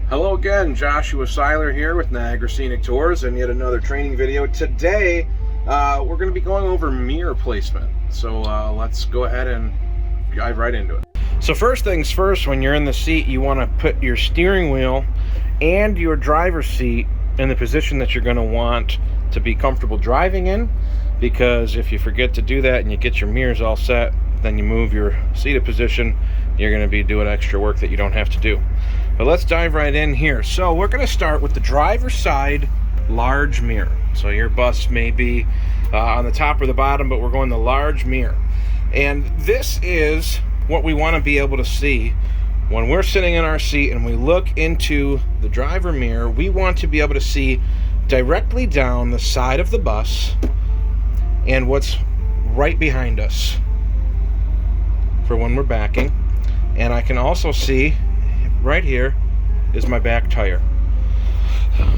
Hello again, Joshua Seiler here with Niagara Scenic Tours and yet another training video. Today, we're going to be going over mirror placement. So let's go ahead and dive right into it. So first things first, when you're in the seat, you want to put your steering wheel and your driver's seat in the position that you're going to want to be comfortable driving in, because if you forget to do that and you get your mirrors all set, then you move your seated position, you're going to be doing extra work that you don't have to do. But let's dive right in here. So we're going to start with the driver's side large mirror. So your bus may be on the top or the bottom, but we're going the large mirror. And this is what we want to be able to see when we're sitting in our seat and we look into the driver mirror. We want to be able to see directly down the side of the bus and what's right behind us for when we're backing. And I can also see right here is my back tire.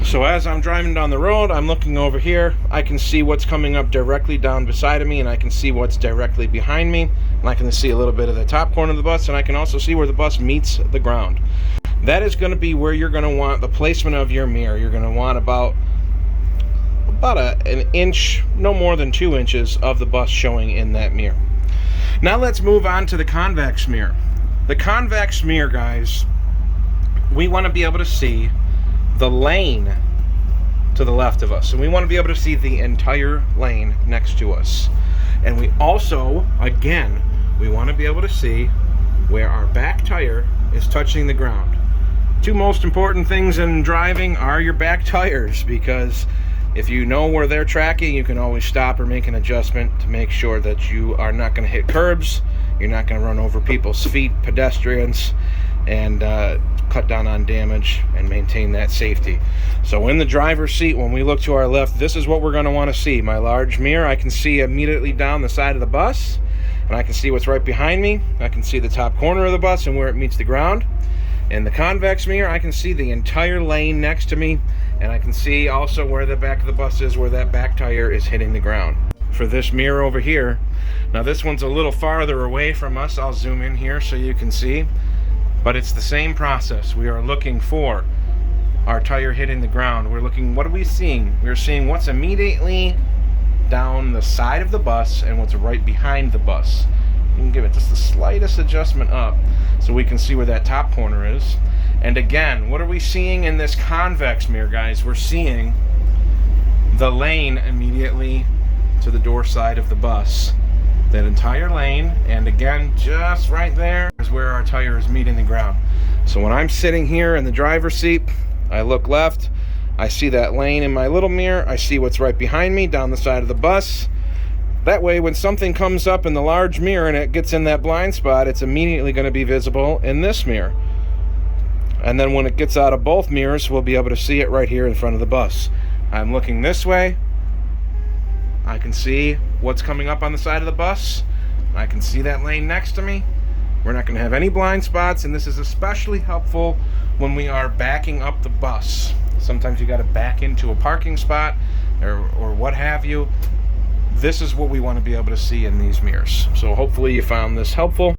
So as I'm driving down the road, I'm looking over here. I can see what's coming up directly down beside of me, and I can see what's directly behind me, and I can see a little bit of the top corner of the bus, and I can also see where the bus meets the ground. That is going to be where you're going to want the placement of your mirror. You're going to want about an inch, no more than 2 inches of the bus showing in that mirror. Now let's move on to the convex mirror. The convex mirror, guys, we want to be able to see the lane to the left of us, and we want to be able to see the entire lane next to us. And we also, again, we want to be able to see where our back tire is touching the ground. Two most important things in driving are your back tires, because if you know where they're tracking, you can always stop or make an adjustment to make sure that you are not going to hit curbs, you're not going to run over people's feet, pedestrians, and cut down on damage and maintain that safety. So in the driver's seat, when we look to our left, this is what we're going to want to see. My large mirror, I can see immediately down the side of the bus, and I can see what's right behind me. I can see the top corner of the bus and where it meets the ground. In the convex mirror, I can see the entire lane next to me, and I can see also where the back of the bus is, where that back tire is hitting the ground. For this mirror over here, now this one's a little farther away from us. I'll zoom in here so you can see, but it's the same process. We are looking for our tire hitting the ground. We're looking, what are we seeing? We're seeing what's immediately down the side of the bus and what's right behind the bus. You can give it just the slightest adjustment up so we can see where that top corner is. And again, what are we seeing in this convex mirror, guys? We're seeing the lane immediately to the door side of the bus. That entire lane, and again, just right there is where our tire is meeting the ground. So when I'm sitting here in the driver's seat, I look left, I see that lane in my little mirror, I see what's right behind me down the side of the bus. That way, when something comes up in the large mirror and it gets in that blind spot, it's immediately going to be visible in this mirror. And then when it gets out of both mirrors, we'll be able to see it right here in front of the bus. I'm looking this way. I can see what's coming up on the side of the bus. I can see that lane next to me. We're not going to have any blind spots, and this is especially helpful when we are backing up the bus. Sometimes you got to back into a parking spot or what have you. This is what we want to be able to see in these mirrors. So hopefully you found this helpful.